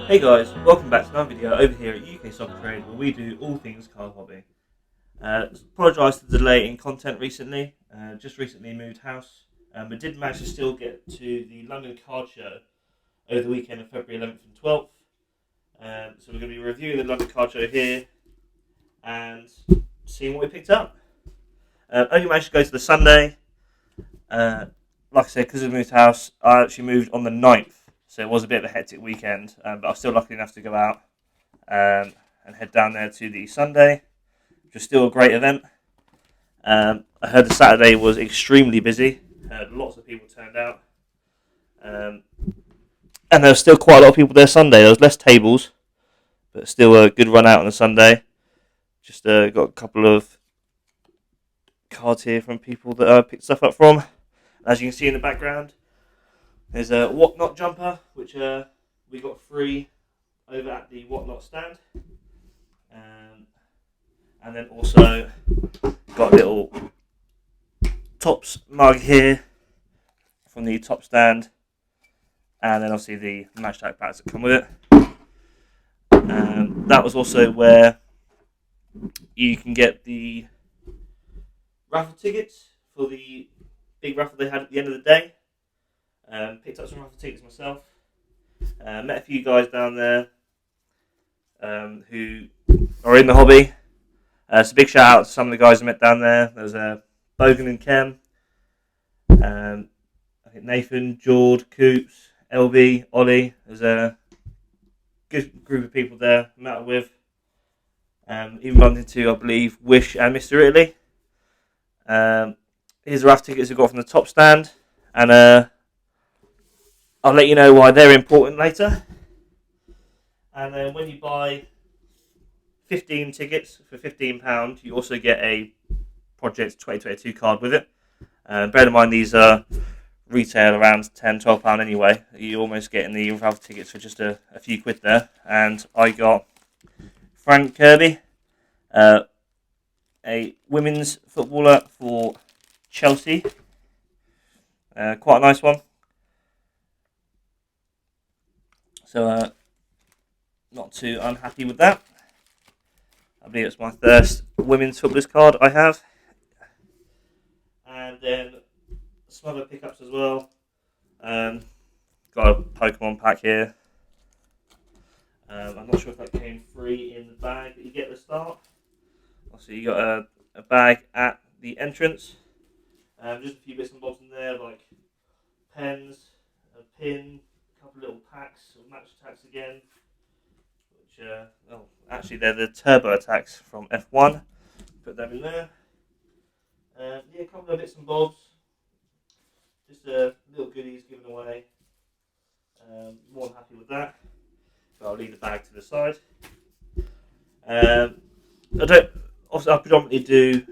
Hey guys, welcome back to another video over here at UKSoccerTrade where we do all things card hobby. Apologise for the delay in content recently, just recently moved house, but did manage to still get to the London Card Show over the weekend of February 11th and 12th. So we're going to be reviewing the London Card Show here and seeing what we picked up. Only managed to go to the Sunday. Like I said, because I moved house, I actually moved on the 9th. So it was a bit of a hectic weekend, but I was still lucky enough to go out and head down there to the Sunday, which was still a great event. I heard the Saturday was extremely busy. Lots of people turned out. And there was still quite a lot of people there Sunday. There was less tables, but still a good run out on the Sunday. Just got a couple of cards here from people that I picked stuff up from. As you can see in the background, there's a Whatnot jumper, which we got free over at the Whatnot stand. And then also got a little Tops mug here from the Top stand. And then obviously the match tag packs that come with it. That was also where you can get the raffle tickets for the big raffle they had at the end of the day. Picked up some raffle tickets myself. Met a few guys down there who are in the hobby. So big shout out to some of the guys I met down there. There was Bogan and Kem. I think Nathan, Jord, Coops, LB, Ollie. There's a good group of people there I met with. Even bumped into, I believe, Wish and Mr. Italy. Here's the raffle tickets I got from the Top stand. And I'll let you know why they're important later. And then when you buy 15 tickets for £15, you also get a Project 2022 card with it. Bear in mind these are retail around £10, £12 anyway. You're almost getting the raffle tickets for just a few quid there. And I got Frank Kirby, a women's footballer for Chelsea. Quite a nice one. So, not too unhappy with that. I believe it's my first women's footballers card I have. And then some other pickups as well. Got a Pokemon pack here. I'm not sure if that came free in the bag that you get at the start. Also, you got a bag at the entrance. Just a few bits and bobs in there, like pens, a pin, a couple of little packs of match attacks again. Which, actually, they're the turbo attacks from F1. Put them in there. A couple of bits and bobs. Just little goodies given away. More than happy with that. But I'll leave the bag to the side. I predominantly do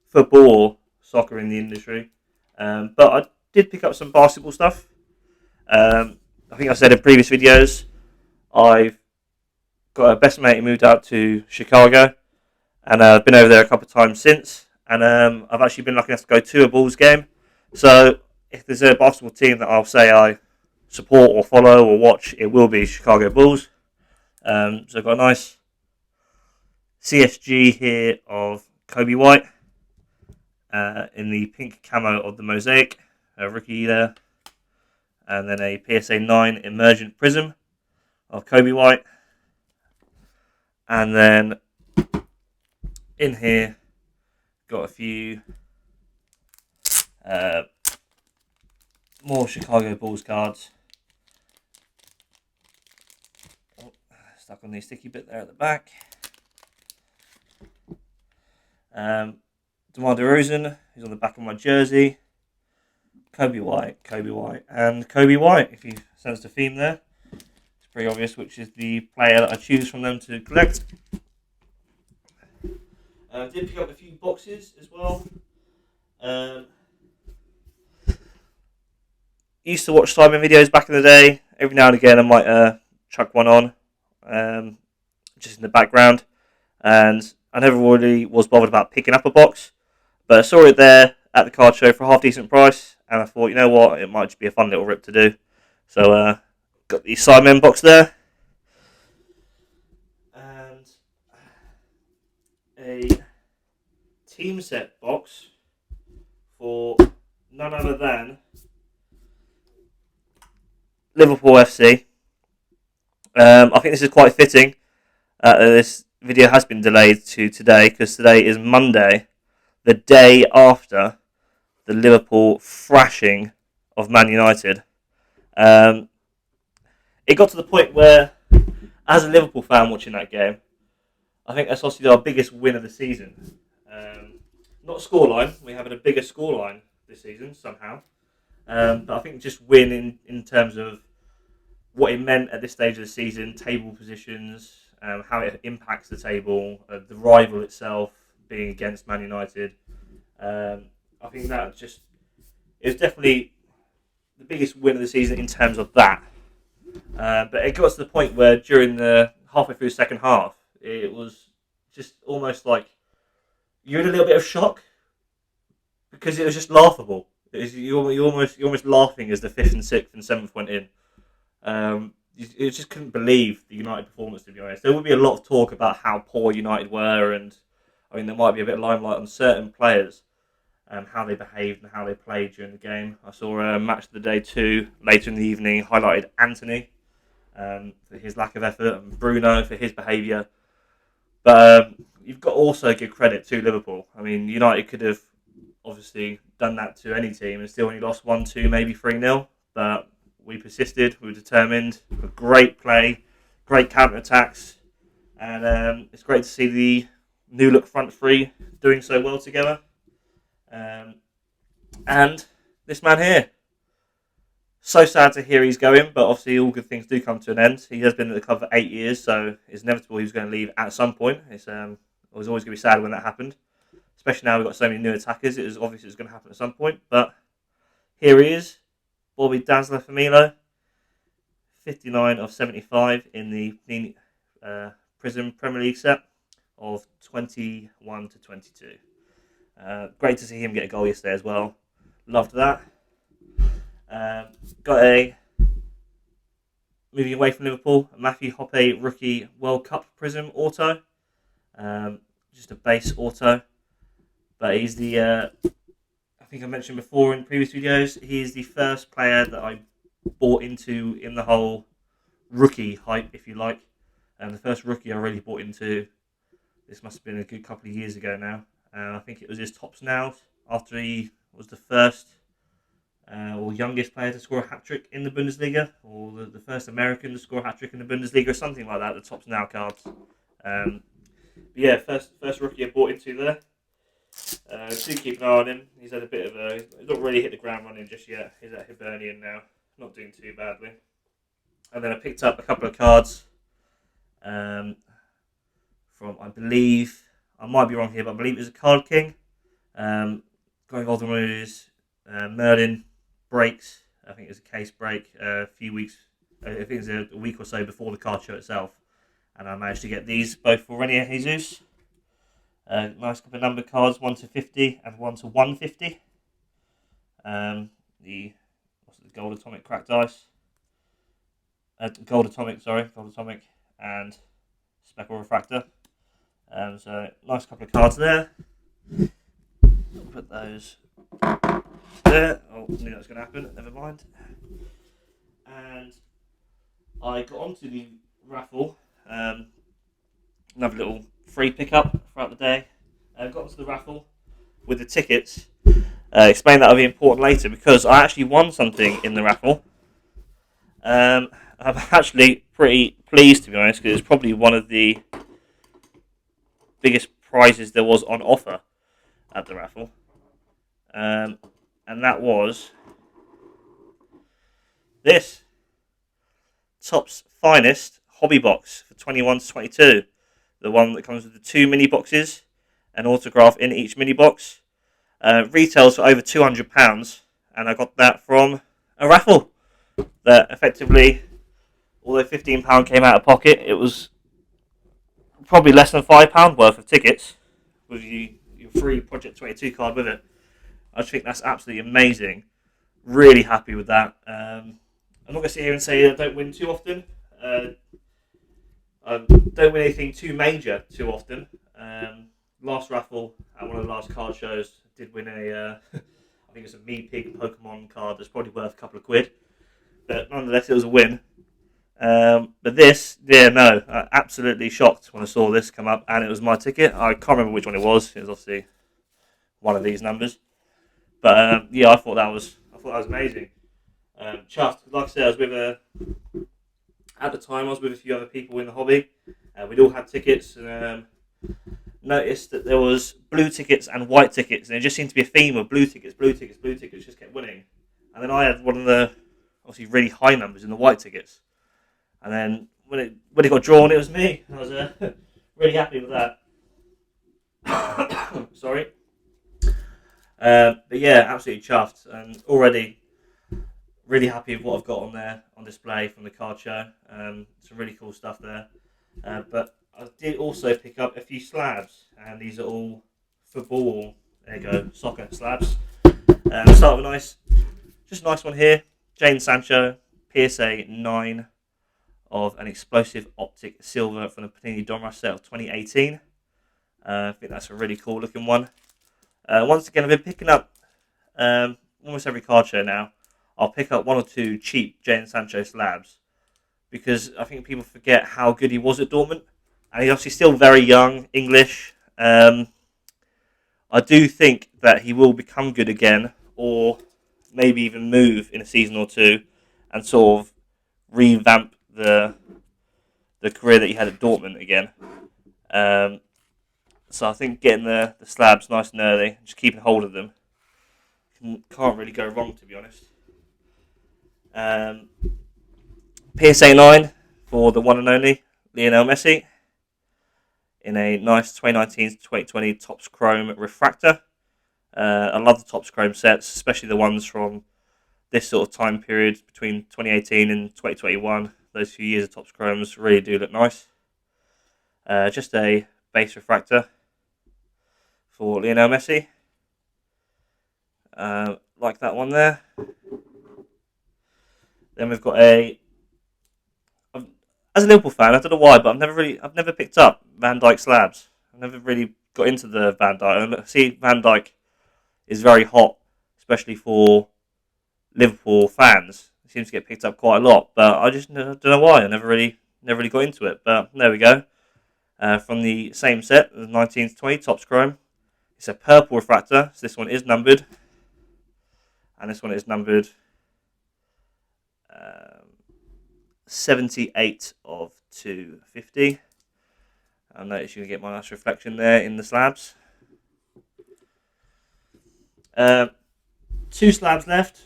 football, soccer in the industry, but I did pick up some basketball stuff. I think I said in previous videos, I've got a best mate who moved out to Chicago, and I've been over there a couple of times since, and I've actually been lucky enough to go to a Bulls game. So if there's a basketball team that I'll say I support or follow or watch, it will be Chicago Bulls. So I've got a nice CSG here of Kobe White in the pink camo of the Mosaic, a rookie there. And then a PSA 9 Emergent Prism of Kobe White. And then in here, got a few more Chicago Bulls cards. Oh, stuck on the sticky bit there at the back. DeMar DeRozan, who's on the back of my jersey. Kobe White, and Kobe White, if you sense the theme there. It's pretty obvious which is the player that I choose from them to collect. I did pick up a few boxes as well. Used to watch Simon videos back in the day. Every now and again I might chuck one on, just in the background. And I never really was bothered about picking up a box. But I saw it there at the card show for a half decent price. And I thought, you know what, it might just be a fun little rip to do. So, got the Simon box there. team set box for none other than Liverpool FC. I think this is quite fitting. This video has been delayed to today because today is Monday, the day after the Liverpool thrashing of Man United. It got to the point where, as a Liverpool fan watching that game, I think that's obviously our biggest win of the season. Not scoreline, we have a bigger scoreline this season somehow. But I think just win in terms of what it meant at this stage of the season, table positions, how it impacts the table, the rival itself being against Man United. I think that it was definitely the biggest win of the season in terms of that. But it got to the point where during the halfway through the second half, it was just almost like you're in a little bit of shock because it was just laughable. You're almost laughing as the 5th and 6th and 7th went in. You just couldn't believe the United performance, to be honest. There would be a lot of talk about how poor United were, and I mean there might be a bit of limelight on certain players, how they behaved and how they played during the game. I saw a Match of the Day 2 later in the evening highlighted Anthony for his lack of effort and Bruno for his behaviour. But you've got to also give credit to Liverpool. I mean, United could have obviously done that to any team and still only lost 1-2, maybe 3-0. But we persisted, we were determined, great play, great counter-attacks. And it's great to see the new look front three doing so well together. And this man here. So sad to hear he's going, but obviously all good things do come to an end. He has been at the club for 8 years, so it's inevitable he was going to leave at some point. It was always going to be sad when that happened, especially now we've got so many new attackers. It was obvious it was going to happen at some point, but here he is, Bobby Dazzler Firmino, 59 of 75 in the Prism Premier League set of 21 to 22. Great to see him get a goal yesterday as well. Loved that. Got moving away from Liverpool, Matthew Hoppe rookie World Cup Prism auto. Just a base auto, but he's the I think I mentioned before in previous videos, he is the first player that I bought into in the whole rookie hype, if you like. And the first rookie I really bought into, this must have been a good couple of years ago now. I think it was his Tops Now after he was the first or youngest player to score a hat-trick in the Bundesliga, or the first American to score a hat-trick in the Bundesliga, or something like that, the Tops Now cards. But yeah, first rookie I bought into there. Do keep an eye on him. He's had a bit of he's not really hit the ground running just yet. He's at Hibernian now, not doing too badly. And then I picked up a couple of cards from, I believe, I might be wrong here, but I believe it was a Card King. Going all the moves, Merlin breaks. I think it was a case break a few weeks. I think it was a week or so before the card show itself, and I managed to get these both for Renier Jesus. Nice couple of number cards, 1 to 50 and 1 to 150. The Gold Atomic Cracked Ice. Gold Atomic and Speckle Refractor. So nice couple of cards there. Put those there. Oh, I knew that was going to happen. Never mind. And I got onto the raffle. Another little free pickup throughout the day. Got onto the raffle with the tickets. Explain that will be important later because I actually won something in the raffle. I'm actually pretty pleased, to be honest, because it's probably one of the biggest prizes there was on offer at the raffle. And that was this Topps Finest Hobby Box for 21 to 22. The one that comes with the 2 mini boxes, an autograph in each mini box. Retails for over £200, and I got that from a raffle that effectively, although £15 came out of pocket, it was probably less than £5 worth of tickets with your free Project 22 card with it. I just think that's absolutely amazing. Really happy with that. I'm not going to sit here and say I don't win too often. I don't win anything too major too often. last raffle at one of the last card shows, did win a, I think it's a Meepig Pokemon card that's probably worth a couple of quid. But nonetheless, it was a win. But this, absolutely shocked when I saw this come up, and it was my ticket. I can't remember which one it was. It was obviously one of these numbers. But I thought that was amazing. Chuffed. Like I said, at the time I was with a few other people in the hobby. We'd all had tickets, and noticed that there was blue tickets and white tickets, and it just seemed to be a theme of blue tickets, just kept winning. And then I had one of the obviously really high numbers in the white tickets. And then when it got drawn, it was me. I was really happy with that. Sorry. But yeah, absolutely chuffed, and already really happy with what I've got on there on display from the card show. Some really cool stuff there. But I did also pick up a few slabs, and these are all football. There you go, soccer slabs. We'll start with a nice one here. Jadon Sancho, PSA 9 of an explosive optic silver from the Panini Donruss set of 2018. I think that's a really cool looking one. Once again, I've been picking up almost every card show now. I'll pick up one or two cheap Jadon Sancho slabs because I think people forget how good he was at Dortmund. And he's obviously still very young, English. I do think that he will become good again, or maybe even move in a season or two and sort of revamp the career that he had at Dortmund again. So I think getting the slabs nice and early, just keeping hold of them, can't really go wrong, to be honest. PSA 9 for the one and only Lionel Messi in a nice 2019 to 2020 Topps Chrome refractor. I love the Topps Chrome sets, especially the ones from this sort of time period between 2018 and 2021. Those few years of Topps Chromes really do look nice. Just a base refractor for Lionel Messi. Like that one there. Then we've got as a Liverpool fan, I don't know why, but I've never picked up Van Dijk slabs. I've never really got into the Van Dijk. I see Van Dijk is very hot, especially for Liverpool fans. It seems to get picked up quite a lot, but I just don't know why. I never really got into it. But there we go. From the same set, the 19 to 20 Topps Chrome. It's a purple refractor, so this one is numbered, and this one is numbered 78 of 250. I notice you can get my nice reflection there in the slabs. 2 slabs left.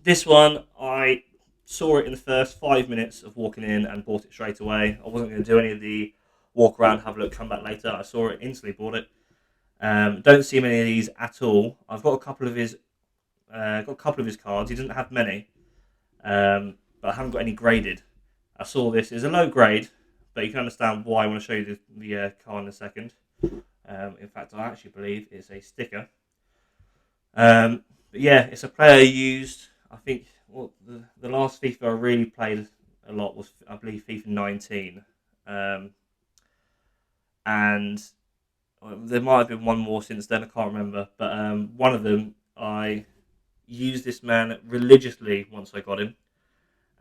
This one, I saw it in the first 5 minutes of walking in and bought it straight away. I wasn't going to do any of the walk around, have a look, come back later. I saw it, instantly bought it. Don't see many of these at all. I've got a couple of his cards. He doesn't have many, but I haven't got any graded. I saw this is a low grade, but you can understand why. I want to show you the card in a second. In fact, I actually believe it's a sticker. But yeah, it's a player used. I think the last FIFA I really played a lot was, I believe, FIFA 19. And there might have been one more since then, I can't remember. But one of them, I used this man religiously once I got him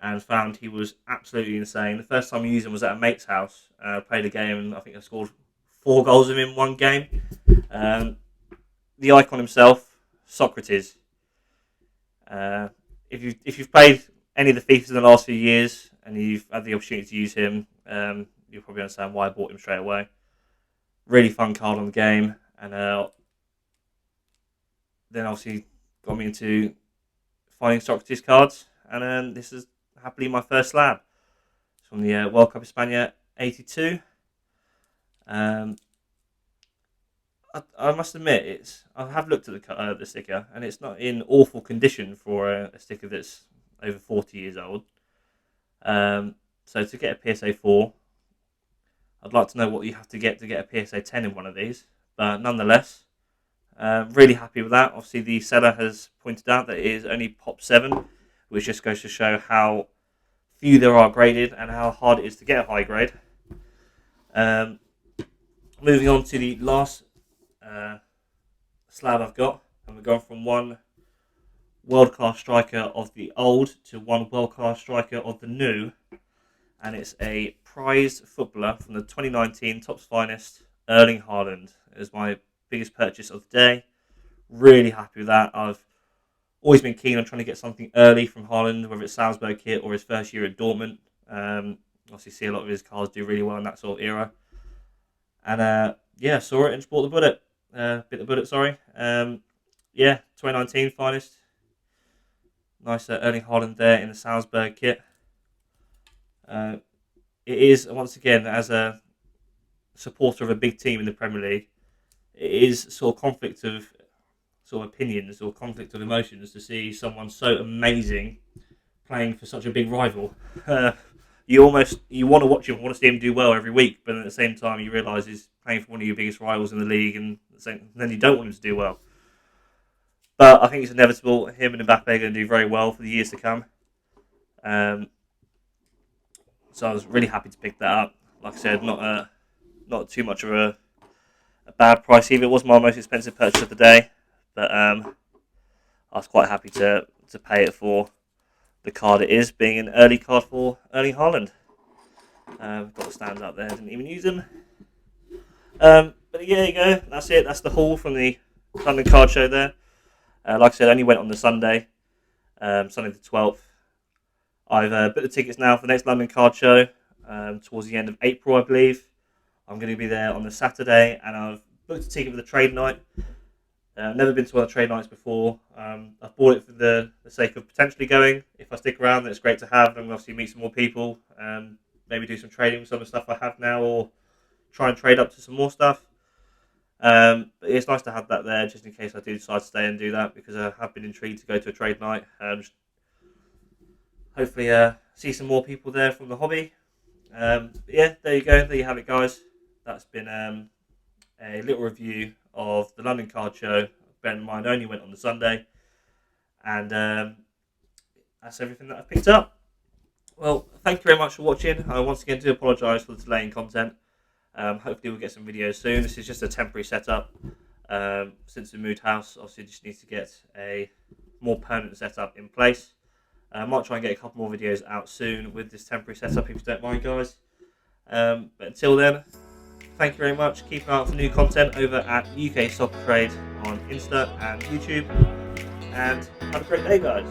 and found he was absolutely insane. The first time I used him was at a mate's house. I played a game and I think I scored 4 goals with him in one game. The icon himself, Socrates. If you've played any of the FIFAs in the last few years and you've had the opportunity to use him, you'll probably understand why I bought him straight away. Really fun card on the game, and then obviously got me into finding Socrates cards, and this is happily my first slab. It's from the World Cup España 82. I must admit, I have looked at the sticker, and it's not in awful condition for a sticker that's over 40 years old. So to get a PSA 4, I'd like to know what you have to get a PSA 10 in one of these. But nonetheless, really happy with that. Obviously, the seller has pointed out that it is only Pop 7, which just goes to show how few there are graded and how hard it is to get a high grade. Moving on to the last slab I've got, and we're going from one world-class striker of the old to one world-class striker of the new, and it's a prized footballer from the 2019 Top's Finest, Erling Haaland. It was my biggest purchase of the day. Really happy with that. I've always been keen on trying to get something early from Haaland, whether it's Salzburg kit or his first year at Dortmund. Obviously, see a lot of his cards do really well in that sort of era. And yeah, saw it and just bought the bullet. Bit the bullet, sorry. Yeah, 2019 finest. Nice Erling Haaland there in the Salzburg kit. It is, once again, as a supporter of a big team in the Premier League, it is sort of conflict of opinions or conflict of emotions to see someone so amazing playing for such a big rival. You want to watch him, want to see him do well every week, but at the same time you realise he's playing for one of your biggest rivals in the league, and then you don't want him to do well. But I think it's inevitable. Him and Mbappe are going to do very well for the years to come. So I was really happy to pick that up. Like I said, not too much of a bad price either. It was my most expensive purchase of the day, but I was quite happy to pay it for the card it is, being an early card for Erling Haaland. Got the stands up there, didn't even use them. But yeah, there you go. That's it. That's the haul from the London Card Show there. Like I said, I only went on the Sunday, Sunday the 12th. I've booked the tickets now for the next London Card Show towards the end of April, I believe. I'm going to be there on the Saturday, and I've booked a ticket for the trade night. Never been to one of the trade nights before. I've bought it for the sake of potentially going. If I stick around, then it's great to have, and obviously meet some more people. Maybe do some trading with some of the stuff I have now, or try and trade up to some more stuff. But it's nice to have that there, just in case I do decide to stay and do that, because I have been intrigued to go to a trade night. Hopefully see some more people there from the hobby. Yeah, there you go. There you have it, guys. That's been a little review of the London Card Show. Bear in mind, I only went on the Sunday. And that's everything that I've picked up. Well, thank you very much for watching. I once again do apologise for the delay in content. Hopefully we'll get some videos soon. This is just a temporary setup. Since we moved house, obviously just need to get a more permanent setup in place. I might try and get a couple more videos out soon with this temporary setup, if you don't mind, guys. But until then, thank you very much. Keep an eye out for new content over at UKSoccerTrade on Insta and YouTube. And have a great day, guys.